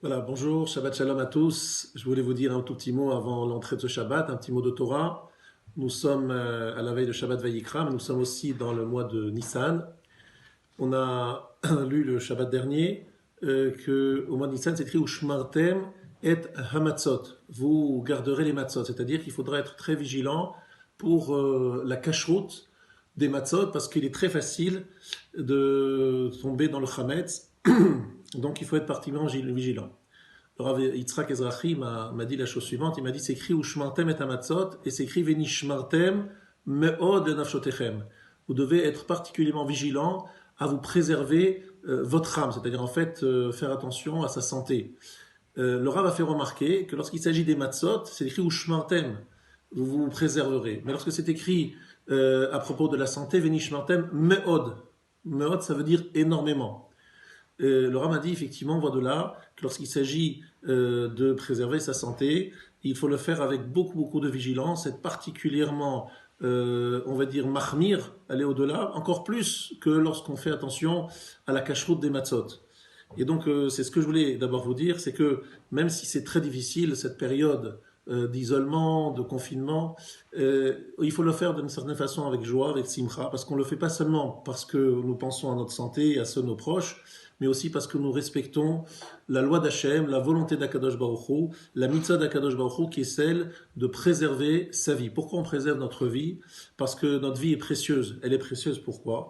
Voilà, bonjour, Shabbat Shalom à tous. Je voulais vous dire un tout petit mot avant l'entrée de ce Shabbat, un petit mot de Torah. Nous sommes à la veille de Shabbat Vayikra, mais nous sommes aussi dans le mois de Nissan. On a lu le Shabbat dernier que au mois de Nissan, c'est écrit Ushmartem et Hamatzot. Vous garderez les matzot, c'est-à-dire qu'il faudra être très vigilant pour la cacheroute des matzot parce qu'il est très facile de tomber dans le Chametz. Donc il faut être particulièrement vigilant. Le Rav Yitzhak Ezrachi m'a dit la chose suivante, il m'a dit c'est écrit Ushmartem et Hamatzot et c'est écrit Venishmartem me'od nafshotechem. Vous devez être particulièrement vigilant à vous préserver votre âme, c'est-à-dire en fait faire attention à sa santé. Le Rav a fait remarquer que lorsqu'il s'agit des matzot, c'est écrit Ushmartem, vous vous préserverez. Mais lorsque c'est écrit à propos de la santé, Venishmartem me'od. Me'od, ça veut dire énormément. Le Rav a dit effectivement, on voit de là que lorsqu'il s'agit de préserver sa santé, il faut le faire avec beaucoup de vigilance, être particulièrement, on va dire, mahmir, aller au-delà, encore plus que lorsqu'on fait attention à la cacheroute des matzot. Et donc, c'est ce que je voulais d'abord vous dire, c'est que même si c'est très difficile, cette période d'isolement, de confinement, il faut le faire d'une certaine façon avec joie, avec simcha, parce qu'on ne le fait pas seulement parce que nous pensons à notre santé et à ceux de nos proches, mais aussi parce que nous respectons la loi d'Hachem, la volonté d'Akadosh Baruch Hu, la mitzvah d'Akadosh Baruch Hu, qui est celle de préserver sa vie. Pourquoi on préserve notre vie? Parce que notre vie est précieuse. Elle est précieuse pourquoi?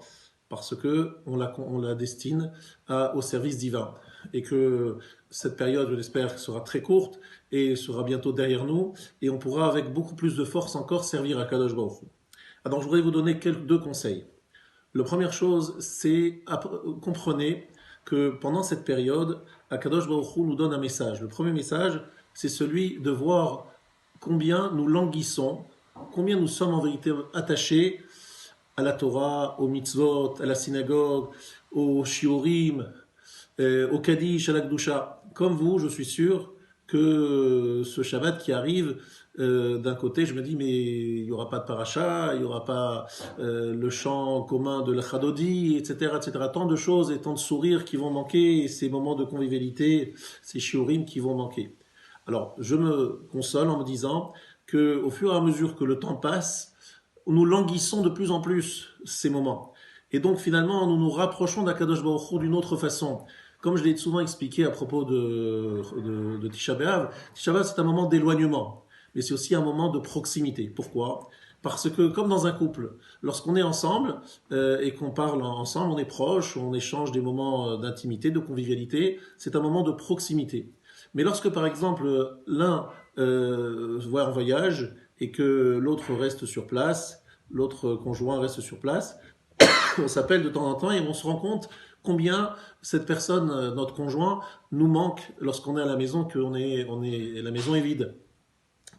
Parce que on la destine au service divin. Et que cette période, je l'espère, sera très courte et sera bientôt derrière nous, et on pourra avec beaucoup plus de force encore servir à Kadosh Baruch Hu. Alors je voudrais vous donner deux conseils. La première chose, c'est comprenez que pendant cette période, Akadosh Baruch Hu nous donne un message. Le premier message, c'est celui de voir combien nous languissons, combien nous sommes en vérité attachés à la Torah, aux mitzvot, à la synagogue, aux shiurim, au Kaddish, à la Gdusha. Comme vous, je suis sûr que ce Shabbat qui arrive, d'un côté, je me dis, mais il n'y aura pas de paracha, il n'y aura pas le chant commun de l'Echadodi, etc., etc. Tant de choses et tant de sourires qui vont manquer, et ces moments de convivialité, ces shiurim qui vont manquer. Alors, je me console en me disant que, au fur et à mesure que le temps passe, nous languissons de plus en plus ces moments. Et donc, finalement, nous nous rapprochons d'Akadosh Baruch Hu d'une autre façon. Comme je l'ai souvent expliqué à propos de Tisha B'Av, Tisha B'Av c'est un moment d'éloignement, mais c'est aussi un moment de proximité. Pourquoi? Parce que comme dans un couple, lorsqu'on est ensemble et qu'on parle ensemble, on est proche, on échange des moments d'intimité, de convivialité, c'est un moment de proximité. Mais lorsque par exemple l'un va en voyage et que l'autre reste sur place, l'autre conjoint reste sur place, on s'appelle de temps en temps et on se rend compte combien cette personne, notre conjoint, nous manque lorsqu'on est à la maison, la maison est vide.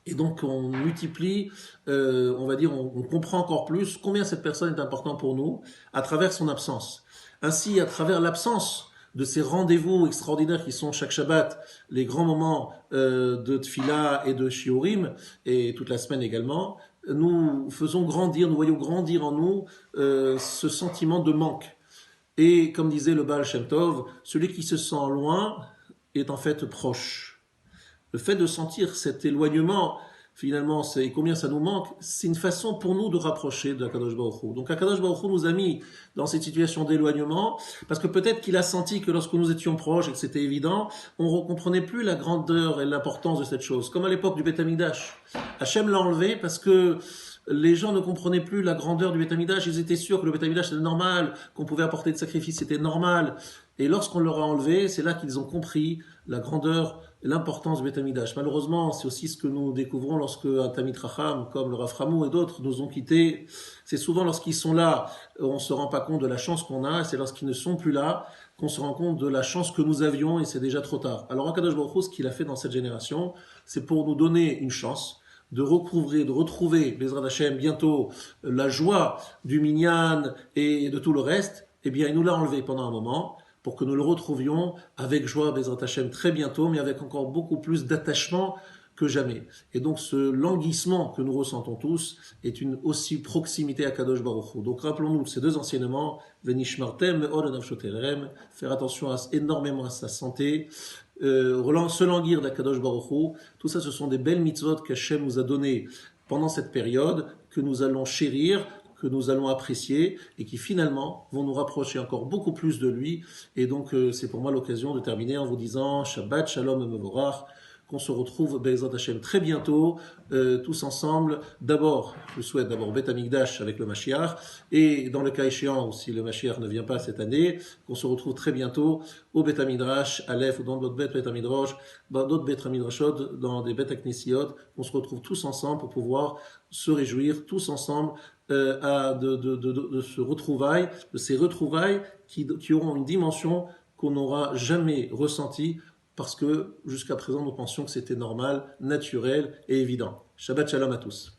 Et donc on multiplie, on va dire, on comprend encore plus combien cette personne est importante pour nous à travers son absence. Ainsi, à travers l'absence de ces rendez-vous extraordinaires qui sont chaque Shabbat, les grands moments de Tfila et de Shiurim, et toute la semaine également, nous faisons grandir, nous voyons grandir en nous ce sentiment de manque. Et comme disait le Baal Shem Tov, celui qui se sent loin est en fait proche. Le fait de sentir cet éloignement, finalement, et combien ça nous manque, c'est une façon pour nous de rapprocher d'Akadosh Baruch Hu. Donc Akadosh Baruch Hu nous a mis dans cette situation d'éloignement, parce que peut-être qu'il a senti que lorsque nous étions proches et que c'était évident, on ne comprenait plus la grandeur et l'importance de cette chose. Comme à l'époque du Beth Amikdash. Hachem l'a enlevé parce que les gens ne comprenaient plus la grandeur du Beth Amikdash. Ils étaient sûrs que le Beth Amikdash c'était normal, qu'on pouvait apporter de sacrifices, c'était normal. Et lorsqu'on leur a enlevé, c'est là qu'ils ont compris la grandeur et l'importance du Beth Amikdash. Malheureusement, c'est aussi ce que nous découvrons lorsque un Tamid Racham, comme le Rav Ramou et d'autres, nous ont quittés. C'est souvent lorsqu'ils sont là, on ne se rend pas compte de la chance qu'on a, c'est lorsqu'ils ne sont plus là qu'on se rend compte de la chance que nous avions, et c'est déjà trop tard. Alors Akadosh Baruch Hu, ce qu'il a fait dans cette génération, c'est pour nous donner une chance de recouvrer, de retrouver, Bezrat Hashem, bientôt, la joie du minyan et de tout le reste. Eh bien, il nous l'a enlevé pendant un moment, pour que nous le retrouvions avec joie, Bezrat Hashem, très bientôt, mais avec encore beaucoup plus d'attachement que jamais. Et donc ce languissement que nous ressentons tous est une aussi proximité à Kadosh Baruch Hu. Donc rappelons-nous de ces deux enseignements, Venishmartem, Me'od Nafshoterem, faire attention énormément à sa santé, se languir d'Akadosh Baruch Hu. Tout ça, ce sont des belles mitzvot qu'Hachem nous a données pendant cette période, que nous allons chérir, que nous allons apprécier et qui finalement vont nous rapprocher encore beaucoup plus de lui. Et donc c'est pour moi l'occasion de terminer en vous disant Shabbat Shalom et Mevorach, qu'on se retrouve Be'ezrat Hashem très bientôt, tous ensemble. D'abord, je souhaite d'abord Beth Amikdash avec le Mashiach, et dans le cas échéant, ou si le Mashiach ne vient pas cette année, qu'on se retrouve très bientôt au Beth Amidrash, Aleph, ou dans d'autres Beth Amidrash, dans d'autres Beth Amidrashot, dans des Beth Aknesiot, qu'on se retrouve tous ensemble pour pouvoir se réjouir tous ensemble de ce retrouvaille, de ces retrouvailles qui auront une dimension qu'on n'aura jamais ressentie parce que jusqu'à présent nous pensions que c'était normal, naturel et évident. Shabbat Shalom à tous.